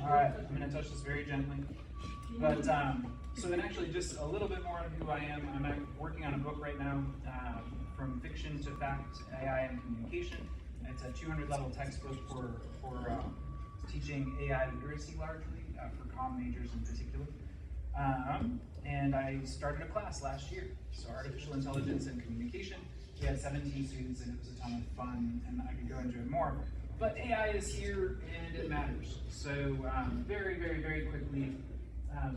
All right, I'm going to touch this very gently. But so then actually just a little bit more of who I am. I'm working on a book right now, From Fiction to Fact, AI and Communication. It's a 200-level textbook for teaching AI literacy largely, for comm majors in particular. And I started a class last year, so artificial intelligence and communication. We had 17 students and it was a ton of fun, and I could go into it more. But AI is here and it matters. So very, very, very quickly,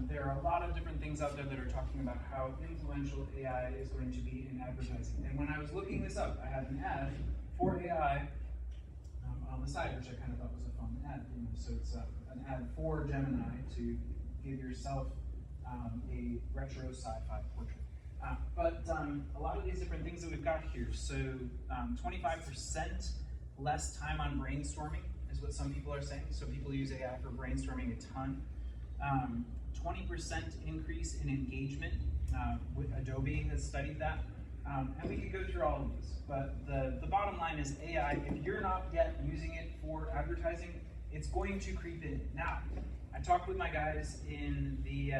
there are a lot of different things out there that are talking about how influential AI is going to be in advertising. And when I was looking this up, I had an ad for AI on the side, which I kind of thought was a fun ad. You know? So it's an ad for Gemini to give yourself a retro sci-fi portrait. But a lot of these different things that we've got here. So 25% less time on brainstorming is what some people are saying. So people use AI for brainstorming a ton. 20% increase in engagement. Adobe has studied that. And we could go through all of these. But the bottom line is AI, if you're not yet using it for advertising, it's going to creep in. Now, I talked with my guys in the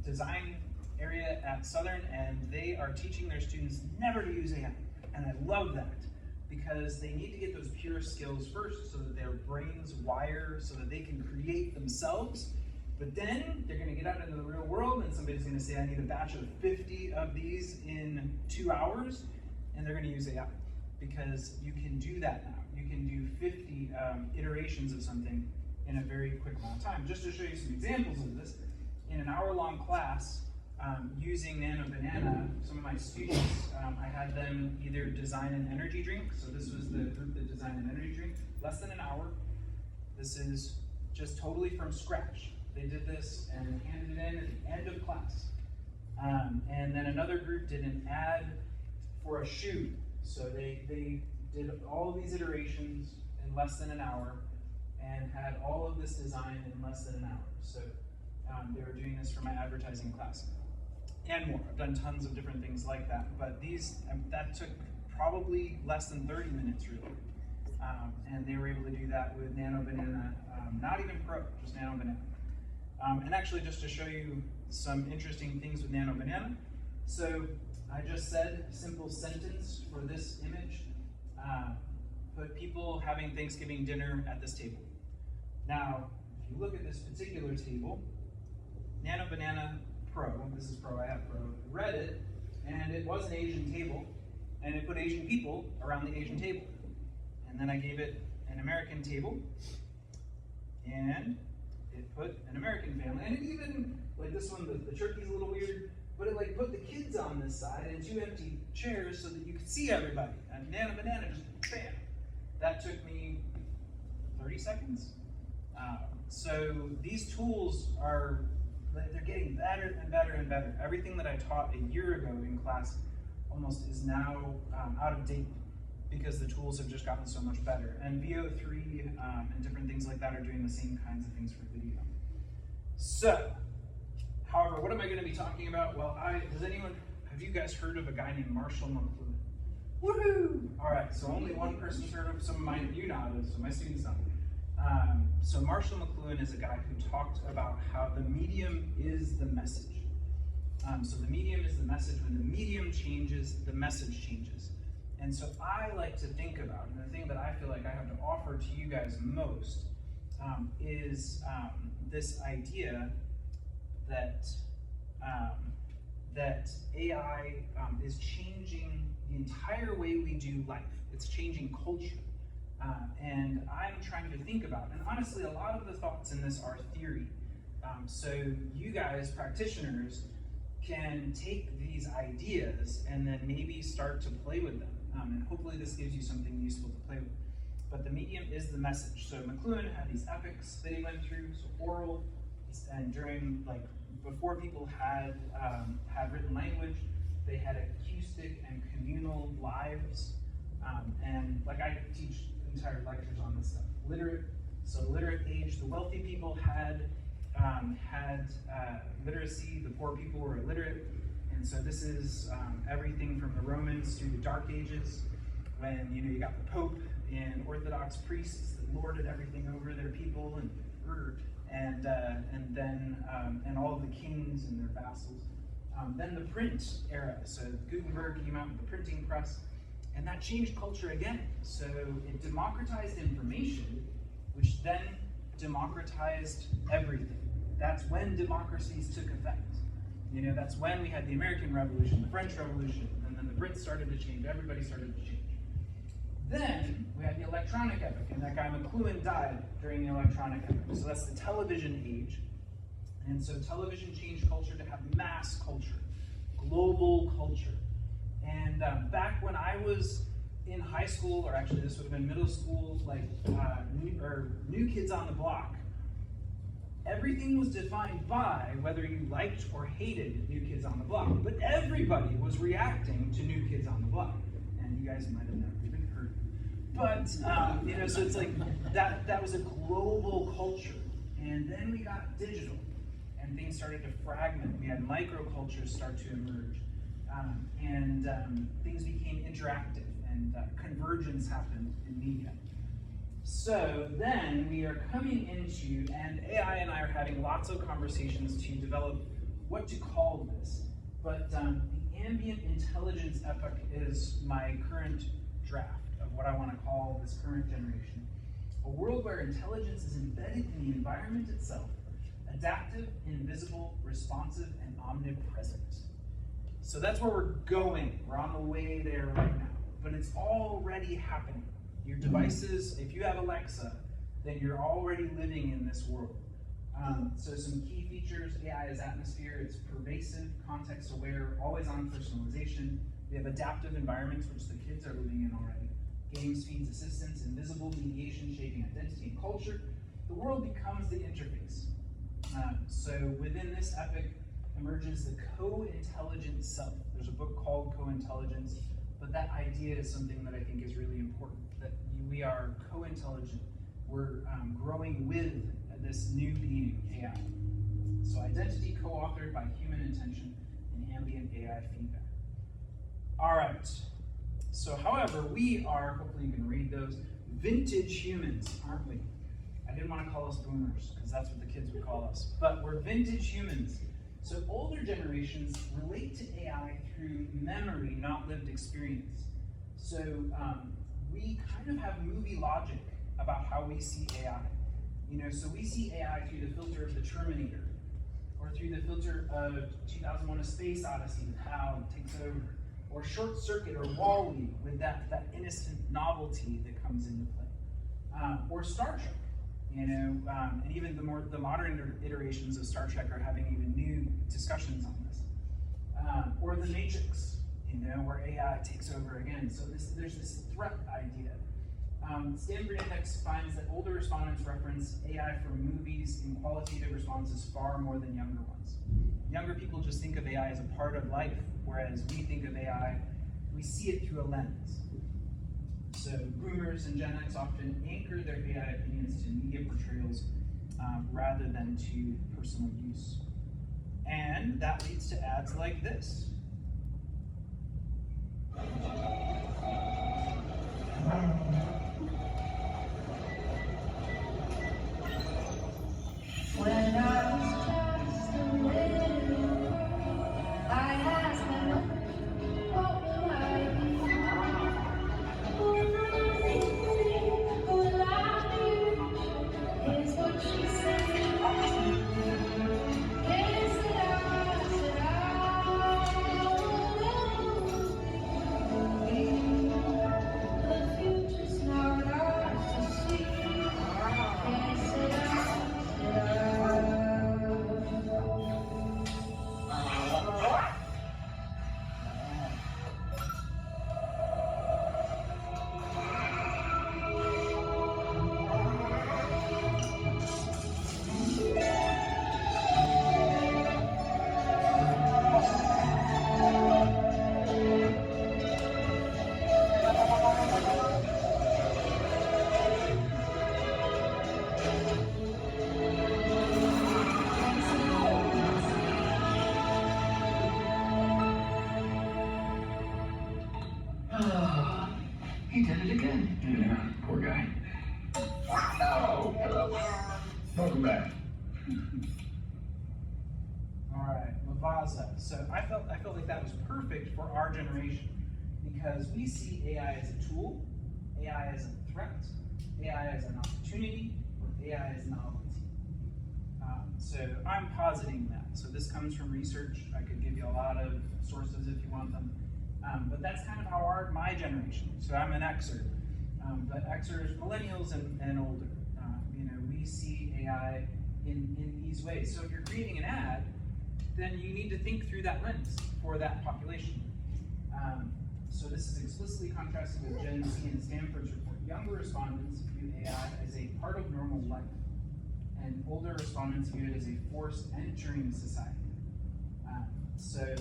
design area at Southern, and they are teaching their students never to use AI. And I love that, because they need to get those pure skills first so that their brains wire so that they can create themselves. But then they're going to get out into the real world and somebody's going to say, I need a batch of 50 of these in 2 hours, and they're going to use AI, because you can do that now. You can do 50 iterations of something in a very quick amount of time. Just to show you some examples of this, in an hour-long class, using Nano Banana, some of my students, I had them either design an energy drink. So this was the group that designed an energy drink, less than an hour. This is just totally from scratch. They did this and handed it in at the end of class. And then another group did an ad for a shoe. So they did all of these iterations in less than an hour and had all of this design in less than an hour. So they were doing this for my advertising class. And more. I've done tons of different things like that. But that took probably less than 30 minutes, really. And they were able to do that with Nano Banana, not even Pro, just Nano Banana. And actually, just to show you some interesting things with Nano Banana. So I just said a simple sentence for this image. Put people having Thanksgiving dinner at this table. Now, if you look at this particular table, Nano Banana Pro, this is Pro, I have Pro, read it, and it was an Asian table, and it put Asian people around the Asian table. And then I gave it an American table, and it put an American family, and it even, like this one, the turkey's a little weird, but it like put the kids on this side and 2 empty chairs so that you could see everybody. And Nano Banana just, bam. That took me 30 seconds. So these tools they're getting better and better and better. Everything that I taught a year ago in class almost is now out of date, because the tools have just gotten so much better. And VO3 and different things like that are doing the same kinds of things for video. So, however, what am I going to be talking about? Well, have you guys heard of a guy named Marshall McLuhan? Woohoo! All right, so only one person's heard of, some of mine, you nodded, so my students nodded. So Marshall McLuhan is a guy who talked about how the medium is the message. So the medium is the message. When the medium changes, the message changes. And so I like to think about, and the thing that I feel like I have to offer to you guys most is this idea that that AI is changing the entire way we do life. It's changing culture. And I'm trying to think about, and honestly, a lot of the thoughts in this are theory. So you guys, practitioners, can take these ideas and then maybe start to play with them. And hopefully this gives you something useful to play with. But the medium is the message. So McLuhan had these epics that he went through, so oral, and during, before people had written language, they had acoustic and communal lives. And I teach entire lectures on this stuff. Literate age, the wealthy people had literacy, the poor people were illiterate. And so this is everything from the Romans to the Dark Ages, when you got the Pope in Orthodox priests that lorded everything over their people, and all of the kings and their vassals. Then the print era, so Gutenberg came out with the printing press, and that changed culture again. So it democratized information, which then democratized everything. That's when democracies took effect. That's when we had the American Revolution, the French Revolution, and then the Brits started to change, everybody started to change. Then we had the electronic epoch, and that guy McLuhan died during the electronic epoch. So that's the television age. And so television changed culture to have mass culture, global culture. And back when I was in high school, or actually this would have been middle school, like New Kids on the Block, everything was defined by whether you liked or hated New Kids on the Block. But everybody was reacting to New Kids on the Block. And you guys might have never even heard of it. But, so it's like that was a global culture. And then we got digital, and things started to fragment. We had microcultures start to emerge. Things became interactive, and convergence happened in media. So then we are coming into, and AI and I are having lots of conversations to develop what to call this. But the ambient intelligence epoch is my current draft of what I want to call this current generation. A world where intelligence is embedded in the environment itself, adaptive, invisible, responsive, and omnipresent. So that's where we're going. We're on the way there right now. But it's already happening. Your devices, if you have Alexa, then you're already living in this world. So some key features: AI is atmosphere, it's pervasive, context-aware, always-on personalization. We have adaptive environments, which the kids are living in already. Games, feeds, assistance, invisible, mediation, shaping identity and culture. The world becomes the interface. So within this epoch emerges the co-intelligent self. There's a book called Co-Intelligence, but that idea is something that I think is really important, that we are co-intelligent. We're growing with this new being, AI. So identity co-authored by human intention and ambient AI feedback. All right. So however, we are, hopefully you can read those, vintage humans, aren't we? I didn't want to call us boomers, because that's what the kids would call us. But we're vintage humans. So older generations relate to AI through memory, not lived experience. So we kind of have movie logic about how we see AI. So we see AI through the filter of the Terminator, or through the filter of 2001: A Space Odyssey with how it takes over, or Short Circuit or WALL-E with that innocent novelty that comes into play, or Star Trek. And even the modern iterations of Star Trek are having even new discussions on this. Or The Matrix, where AI takes over again. So there's this threat idea. Stanford Index finds that older respondents reference AI for movies in qualitative responses far more than younger ones. Younger people just think of AI as a part of life, whereas we think of AI, we see it through a lens. So boomers and Gen X often anchor their AI opinions to media portrayals rather than to personal use. And that leads to ads like this. When I was just a little girl, I asked my mother, what will I be? What will I be? Here's what she said. Yes, that I Welcome back. All right, Lavazza. So I felt like that was perfect for our generation because we see AI as a tool, AI as a threat, AI as an opportunity, or AI as novelty. So I'm positing that. So this comes from research. I could give you a lot of sources if you want them. But that's kind of how my generation. So I'm an Xer, but Xers, millennials and older. We see AI in these ways. So if you're creating an ad, then you need to think through that lens for that population. So this is explicitly contrasted with Gen Z and Stanford's report. Younger respondents view AI as a part of normal life, and older respondents view it as a force entering society. So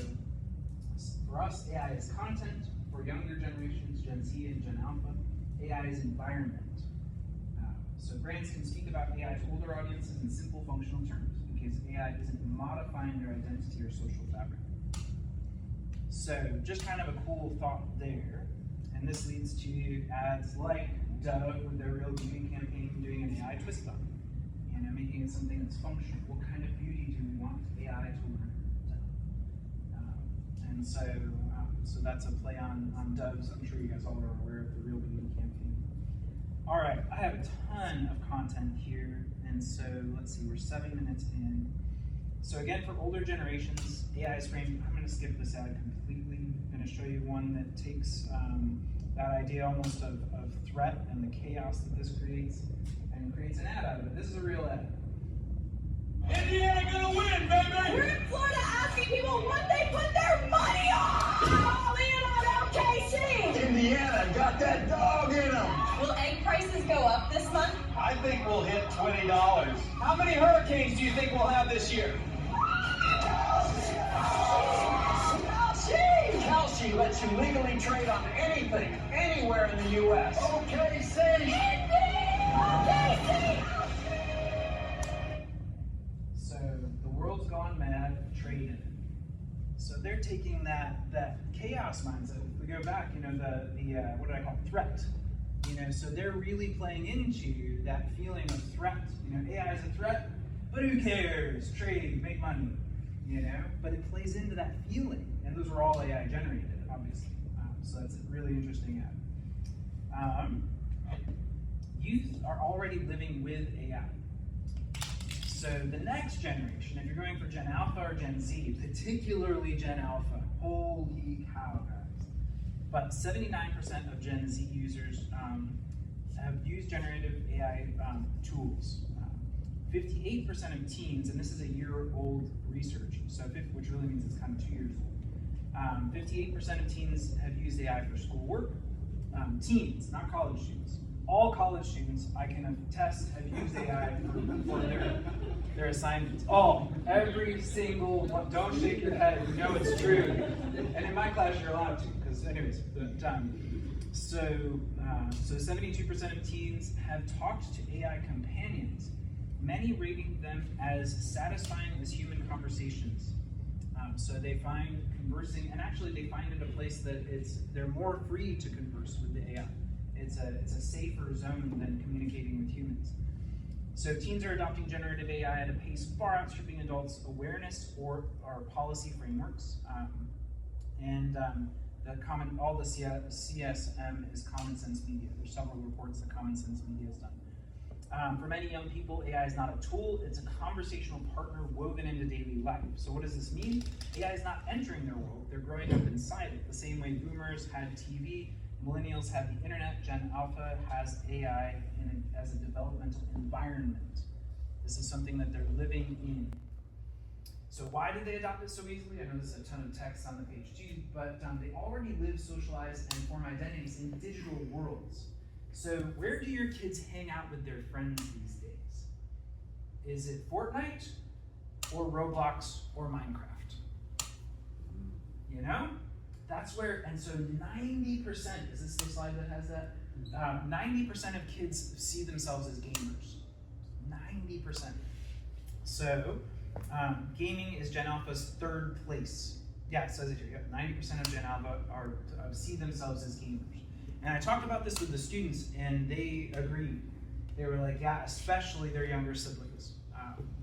for us, AI is content. For younger generations, Gen Z and Gen Alpha, AI is environment. So brands can speak about AI to older audiences in simple functional terms because AI isn't modifying their identity or social fabric. So just kind of a cool thought there. And this leads to ads like Dove with their Real Beauty campaign doing an AI twist on it, making it something that's functional. What kind of beauty do we want AI to learn? And so that's a play on Dove's. I'm sure you guys all are aware of the Real Beauty campaign. All right, I have a ton of content here, and so let's see, we're 7 minutes in. So again, for older generations, AI is framed. I'm going to skip this ad completely. I'm going to show you one that takes that idea almost of threat and the chaos that this creates, and creates an ad out of it. This is a real ad. Indiana gonna win, baby! We're in Florida asking people what they put their money on! All in on LKC! Indiana got that dog in them! Will egg prices go up this month? I think we'll hit $20. How many hurricanes do you think we'll have this year? Kalshi lets you legally trade on anything, anywhere in the U.S. Okay, say. So the world's gone mad, trading. So they're taking that chaos mindset. If we go back, the what did I call it? Threat. So they're really playing into that feeling of threat. AI is a threat, but who cares? Trade, make money. But it plays into that feeling, and those were all AI generated, obviously. So that's a really interesting ad. Youth are already living with AI. So the next generation, if you're going for Gen Alpha or Gen Z, particularly Gen Alpha, holy cow, guys. But 79% of Gen Z users have used generative AI tools. 58% of teens, and this is a year-old research, which really means it's kind of 2 years old. 58% of teens have used AI for schoolwork. Teens, not college students. All college students, I can attest, have used AI for their assignments. Every single one. Don't shake your head. You know it's true. And in my class, you're allowed to, because anyways. So 72% of teens have talked to AI companions, many rating them as satisfying as human conversations. So they find conversing, and actually they find it a place that they're more free to converse with the AI. It's a safer zone than communicating with humans. So teens are adopting generative AI at a pace far outstripping adults' awareness or policy frameworks. All the CSM is common sense media. There's several reports that common sense media has done. For many young people, AI is not a tool, it's a conversational partner woven into daily life. So what does this mean? AI is not entering their world, they're growing up inside it. The same way boomers had TV, millennials have the internet, Gen Alpha has AI as a developmental environment. This is something that they're living in. So why did they adopt it so easily? I know there's a ton of text on the page too, but they already live, socialize, and form identities in digital worlds. So where do your kids hang out with their friends these days? Is it Fortnite or Roblox or Minecraft? That's where, and so 90%, is this the slide that has that? 90% of kids see themselves as gamers. 90%. So gaming is Gen Alpha's third place. Yeah, it says it here. 90% of Gen Alpha see themselves as gamers. And I talked about this with the students, and they agree. they were like, yeah, especially their younger siblings.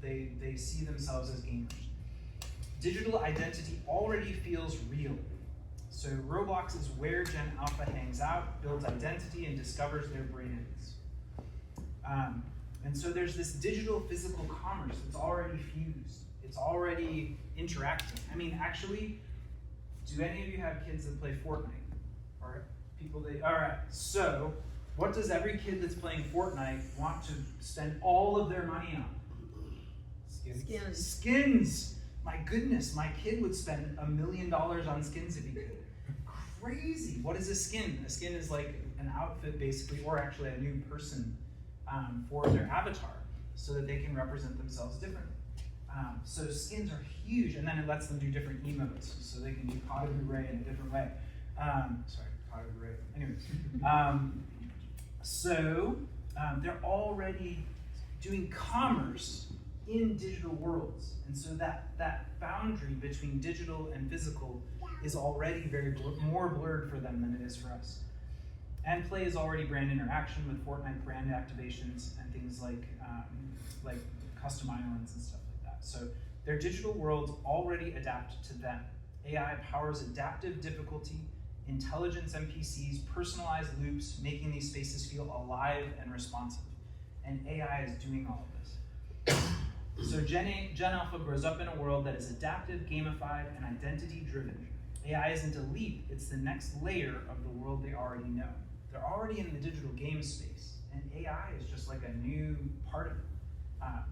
They see themselves as gamers. Digital identity already feels real. So Roblox is where Gen Alpha hangs out, builds identity, and discovers their brains. And so there's this digital physical commerce that's already fused. It's already interacting. I mean, actually, do any of you have kids that play Fortnite? Or people that, all right, so what does every kid that's playing Fortnite want to spend all of their money on? Skins. Skins! My goodness, my kid would spend $1 million on skins if he could. Crazy. What is a skin? A skin is like an outfit, basically, or actually a new person for their avatar, so that they can represent themselves differently. So skins are huge, and then it lets them do different emotes, so they can do pot of Ray in a different way. Sorry, pot of Ray. Anyways, they're already doing commerce in digital worlds, and so that boundary between digital and physical is already more blurred for them than it is for us. And play is already brand interaction with Fortnite brand activations and things like custom islands and stuff like that. So their digital worlds already adapt to them. AI powers adaptive difficulty, intelligence NPCs, personalized loops, making these spaces feel alive and responsive. And AI is doing all of this. So Gen Alpha grows up in a world that is adaptive, gamified, and identity-driven. AI isn't a leap, it's the next layer of the world they already know. They're already in the digital game space, and AI is just like a new part of it.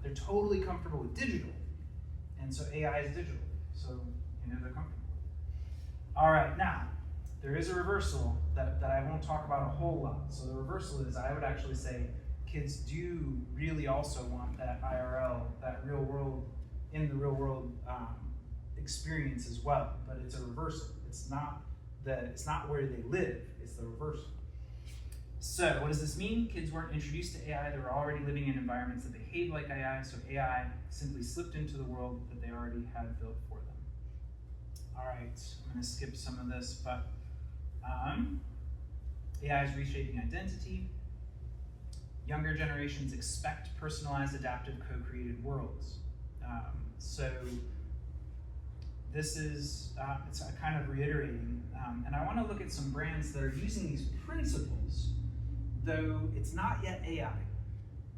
They're totally comfortable with digital, and so AI is digital, so they're comfortable with it. All right, now, there is a reversal that I won't talk about a whole lot. So the reversal is, I would actually say, kids do really also want that IRL, that real world, in the real world experience as well, but it's a reversal. It's not where they live, it's the reversal. So what does this mean? Kids weren't introduced to AI, they were already living in environments that behave like AI, so AI simply slipped into the world that they already had built for them. All right, I'm gonna skip some of this, but AI is reshaping identity. Younger generations expect personalized, adaptive, co-created worlds. So this is, it's kind of reiterating, and I want to look at some brands that are using these principles, though it's not yet AI.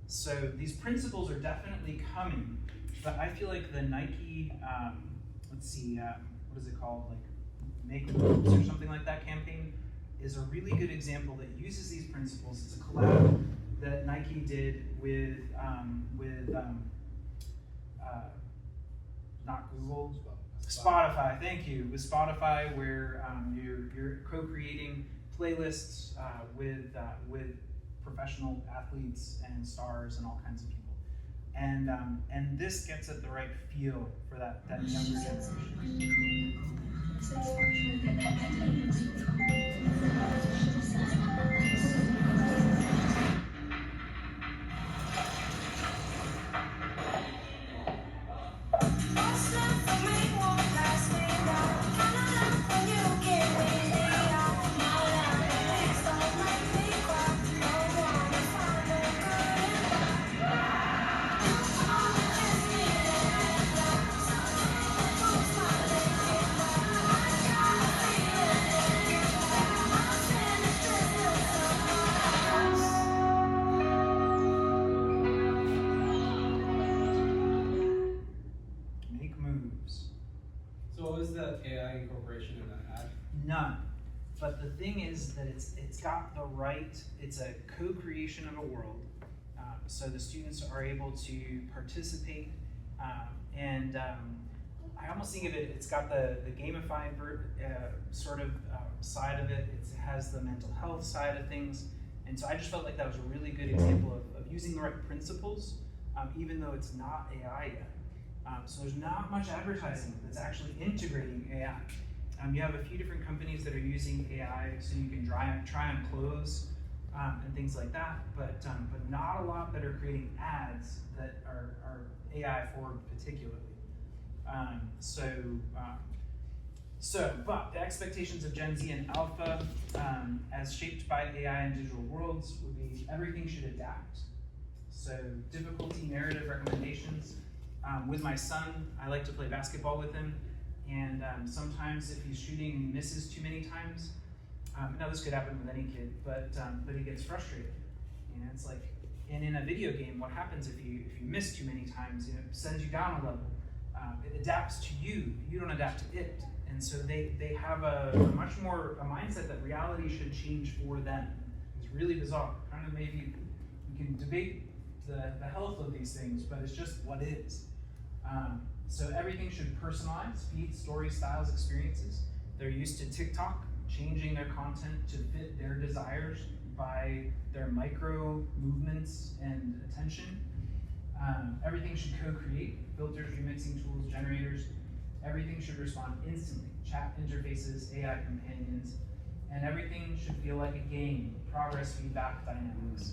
So these principles are definitely coming, but I feel like the Nike, what is it called, like Make Moves or something like that campaign, is a really good example that uses these principles. It's a collab that Nike did with not Google, Spotify. Thank you. With Spotify, where you're co-creating playlists with professional athletes and stars and all kinds of people, and this gets at the right feel for that younger generation. AI incorporation in that ad? None. But the thing is that it's got the right, it's a co-creation of a world. So the students are able to participate, and I almost think of it, it's got the gamified side of it, it has the mental health side of things, and so I just felt like that was a really good example of using the right principles, even though it's not AI yet. So there's not much advertising that's actually integrating AI. You have a few different companies that are using AI so you can try on clothes and things like that, but not a lot that are creating ads that are AI forward particularly. But the expectations of Gen Z and Alpha, as shaped by AI and digital worlds, would be everything should adapt. So difficulty narrative recommendations. With my son, I like to play basketball with him, and sometimes if he's shooting and misses too many times, now this could happen with any kid, but he gets frustrated. And it's like, and in a video game, what happens if you miss too many times? It sends you down a level. It adapts to you. You don't adapt to it. And so they have a much more a mindset that reality should change for them. It's really bizarre. Kind of maybe we can debate the health of these things, but it's just what is. So everything should personalize, feed stories, styles, experiences. They're used to TikTok, changing their content to fit their desires by their micro movements and attention. Everything should co-create, filters, remixing tools, generators. Everything should respond instantly, chat interfaces, AI companions, and everything should feel like a game, progress, feedback, dynamics.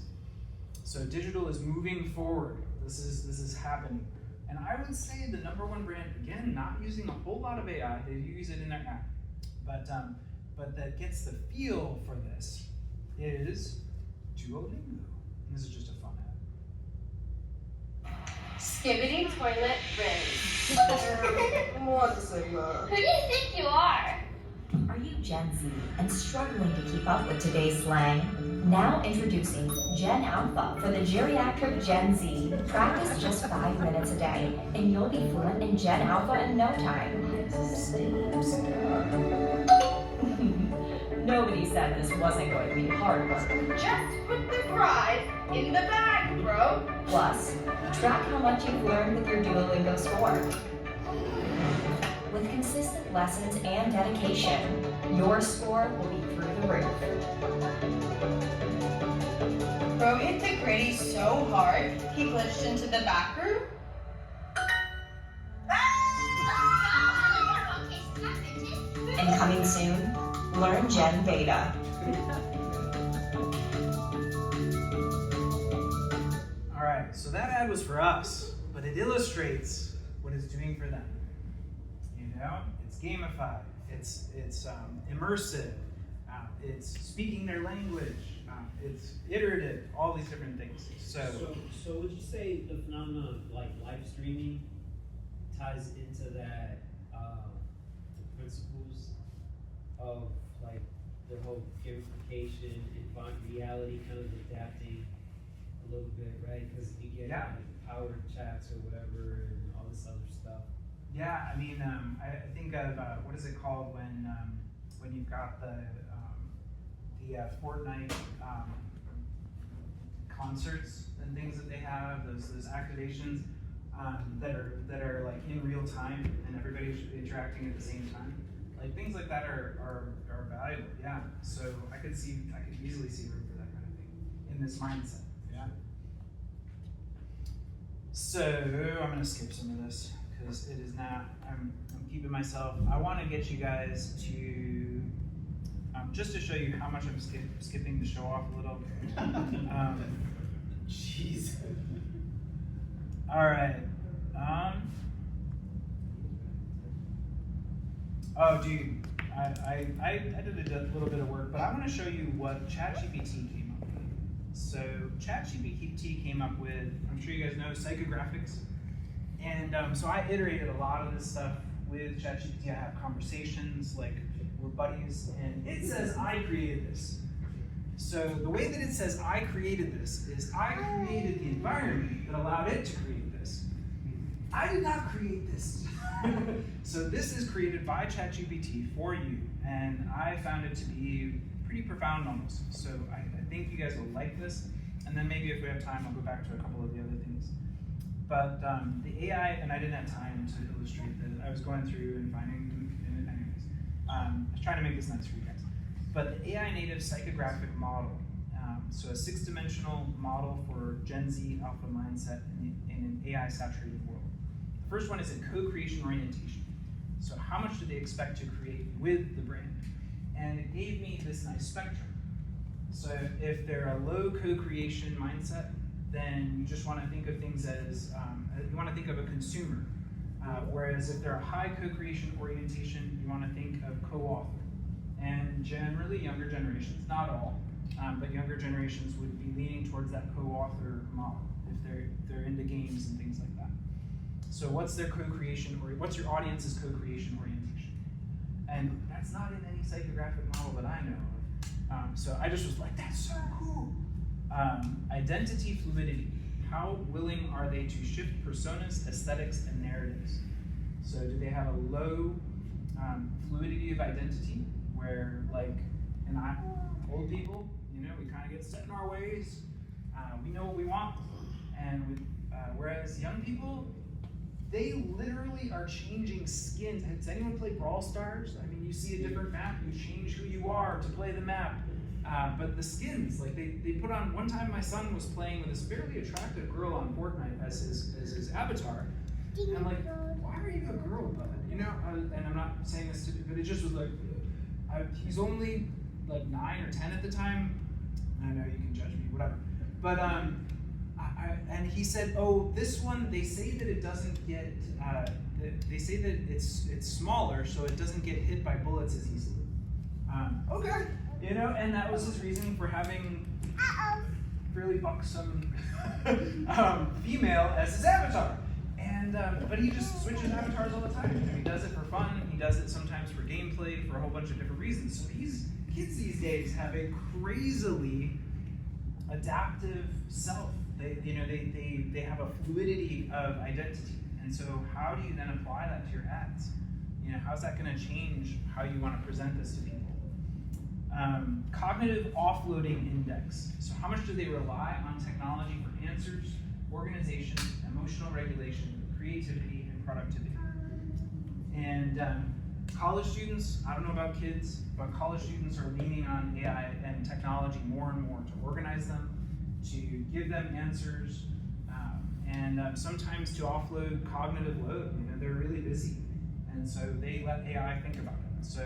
So digital is moving forward. This is happening. And I would say the #1 brand, again, not using a whole lot of AI, they use it in their app, but that gets the feel for this is Duolingo. And this is just a fun app. Skibbity toilet rinse. Who do you think you are? Are you Gen Z and struggling to keep up with today's slang? Now introducing Gen Alpha for the geriatric Gen Z. Practice just 5 minutes a day and you'll be fluent in Gen Alpha in no time. Nobody said this wasn't going to be hard work. Just put the fries in the bag, bro. Plus, track how much you've learned with your Duolingo score. With consistent lessons and dedication, your score will be through the roof. Bro hit the gritty so hard, he glitched into the back room. And coming soon, learn Gen Beta. All right, so that ad was for us, but it illustrates what it's doing for them. You know, it's gamified, it's immersive, it's speaking their language, it's iterative, all these different things. So would you say the phenomenon of like live streaming ties into that, the principles of like the whole gamification and reality kind of adapting a little bit, right? Because you get like powered chats or whatever and all this other stuff. Yeah, I mean, I think of what is it called when you've got the Fortnite concerts and things that they have, those activations that are like in real time and everybody's interacting at the same time. Like things like that are valuable. Yeah. So I could easily see room for that kind of thing in this mindset. Yeah. So I'm gonna skip some of this because it is not. I'm keeping myself. I want to get you guys to just to show you how much I'm skipping to show off a little. Jeez. All right. Oh, dude, I did a little bit of work, but I want to show you what ChatGPT came up with. So ChatGPT came up with, I'm sure you guys know, psychographics. And so I iterated a lot of this stuff with ChatGPT. I have conversations, like we're buddies, and it says I created this. So the way that it says I created this is I created the environment that allowed it to create this. I did not create this. So this is created by ChatGPT for you, and I found it to be pretty profound almost. So I think you guys will like this, and then maybe if we have time, I'll go back to a couple of the other things. But the AI, and I didn't have time to illustrate this. I was going through and finding, anyways. I was trying to make this nice for you guys. But the AI native psychographic model, so a 6-dimensional model for Gen Z alpha mindset in an AI saturated world. The first one is a co-creation orientation. So how much do they expect to create with the brand? And it gave me this nice spectrum. So if they're a low co-creation mindset, then you just want to think of things as, you want to think of a consumer. Whereas if they're a high co-creation orientation, you want to think of co-author. And generally younger generations, not all, but younger generations would be leaning towards that co-author model. If they're into games and things like that. So what's their co-creation, or what's your audience's co-creation orientation? And that's not in any psychographic model that I know of. So I just was like, that's so cool. Identity fluidity. How willing are they to shift personas, aesthetics, and narratives? So do they have a low fluidity of identity, where like, old people, we kind of get set in our ways. We know what we want, and whereas young people, they literally are changing skins. Has anyone played Brawl Stars? I mean, you see a different map, you change who you are to play the map. But the skins, like they put on, one time my son was playing with this fairly attractive girl on Fortnite as his avatar. And I'm like, why are you a girl, bud? And I'm not saying this but it just was like, he's only like 9 or 10 at the time. I know you can judge me, whatever. But and he said, oh, this one, they say that it doesn't get, they say that it's smaller, so it doesn't get hit by bullets as easily. Okay, and that was his reasoning for having fairly buxom female as his avatar. And but he just switches avatars all the time. He does it for fun. He does it sometimes for gameplay, for a whole bunch of different reasons. So these kids these days have a crazily adaptive self. They have a fluidity of identity. And so how do you then apply that to your ads? How's that going to change how you want to present this to people? Cognitive offloading index. So how much do they rely on technology for answers, organization, emotional regulation, creativity, and productivity? And college students, I don't know about kids, but college students are leaning on AI and technology more and more to organize them, to give them answers, and sometimes to offload cognitive load. They're really busy, and so they let AI think about it. So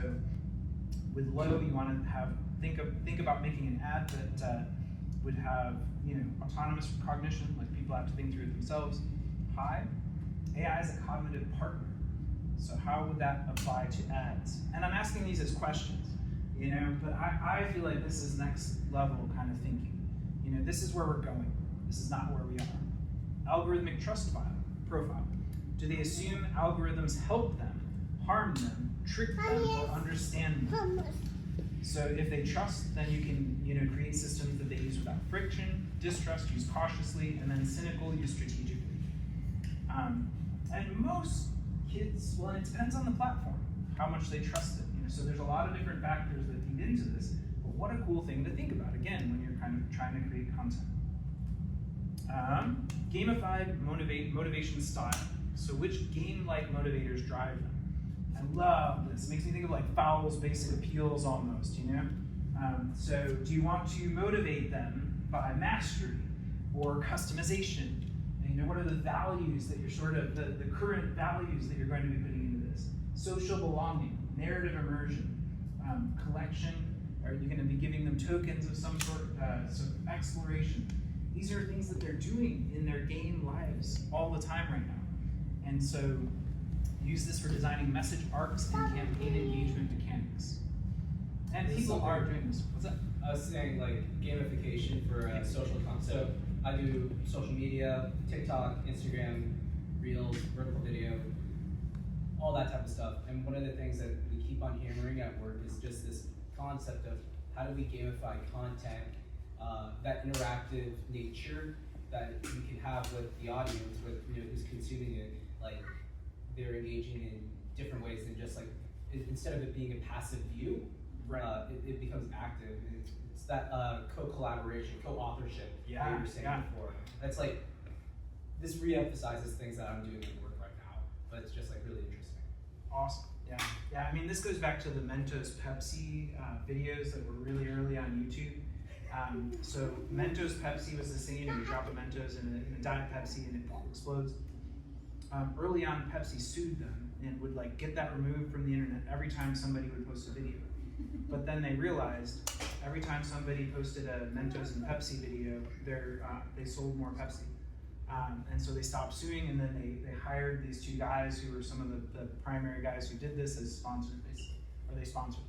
with low, you want to think about making an ad that would have autonomous cognition, like people have to think through it themselves. High, AI is a cognitive partner. So how would that apply to ads? And I'm asking these as questions, but I feel like this is next level kind of thinking. This is where we're going. This is not where we are. Algorithmic trust profile. Do they assume algorithms help them, harm them, trick them, or understand them? So if they trust, then you can create systems that they use without friction. Distrust, use cautiously, and then cynical, use strategically. And most kids, well, it depends on the platform, how much they trust it. So there's a lot of different factors that feed into this. But what a cool thing to think about, again, when you're kind of trying to create content. Gamified motivation style. So which game-like motivators drive them? I love this. It makes me think of like Fowl's Basic Appeals almost, So do you want to motivate them by mastery or customization? What are the values that you're the current values that you're going to be putting into this? Social belonging, narrative immersion, collection. Are you going to be giving them tokens of some sort, exploration? These are things that they're doing in their game lives all the time right now. And so use this for designing message arcs and campaign engagement mechanics. And people are doing this. What's that? I was saying like gamification for social content. So I do social media, TikTok, Instagram, Reels, vertical video, all that type of stuff. And one of the things that we keep on hammering at work is just this concept of how do we gamify content, that interactive nature that you can have with the audience, with who's consuming it. Like they're engaging in different ways than just like instead of it being a passive view, right? It becomes active. It's that co-collaboration, co-authorship that you were saying before. That's like this re-emphasizes things that I'm doing at work right now, but it's just like really interesting. Awesome. Yeah. I mean, this goes back to the Mentos Pepsi videos that were really early on YouTube. So Mentos Pepsi was the same. You drop a Mentos in a Diet Pepsi and it explodes. Early on, Pepsi sued them and would like get that removed from the internet every time somebody would post a video. But then they realized every time somebody posted a Mentos and Pepsi video, they sold more Pepsi. And so they stopped suing, and then they hired these two guys who were some of the primary guys who did this as sponsors, or they sponsored.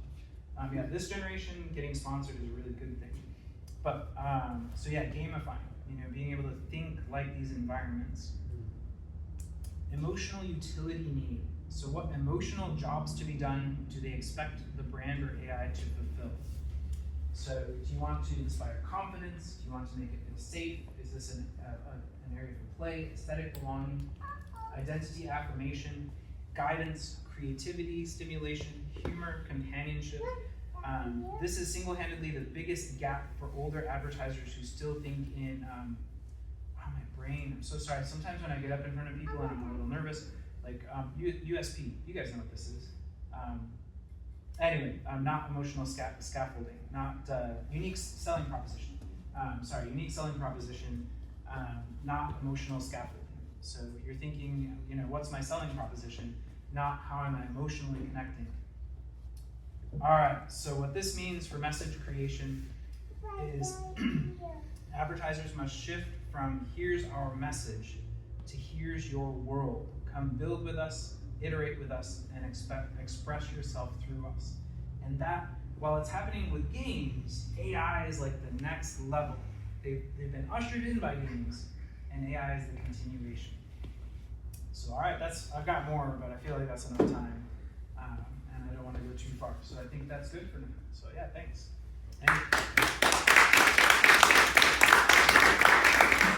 This generation getting sponsored is a really good thing. But, so yeah, gamifying. being able to think like these environments. Emotional utility need. So what emotional jobs to be done do they expect the brand or AI to fulfill? So do you want to inspire confidence? Do you want to make it feel safe? Is this an area for play, aesthetic belonging, identity affirmation, guidance, creativity, stimulation, humor, companionship? This is single-handedly the biggest gap for older advertisers who still think in, wow, my brain, I'm so sorry. Sometimes when I get up in front of people and I'm a little nervous, like USP, you guys know what this is. Anyway, not emotional scaffolding, not unique selling proposition. Unique selling proposition, not emotional scaffolding. So you're thinking, what's my selling proposition, not how am I emotionally connecting. All right, so what this means for message creation is advertisers must shift from here's our message to here's your world. Come build with us, iterate with us, and express yourself through us. And that, while it's happening with games, AI is like the next level. They've been ushered in by games, and AI is the continuation. So all right, I've got more, but I feel like that's enough time. And I don't want to go too far. So I think that's good for now. So yeah, thanks.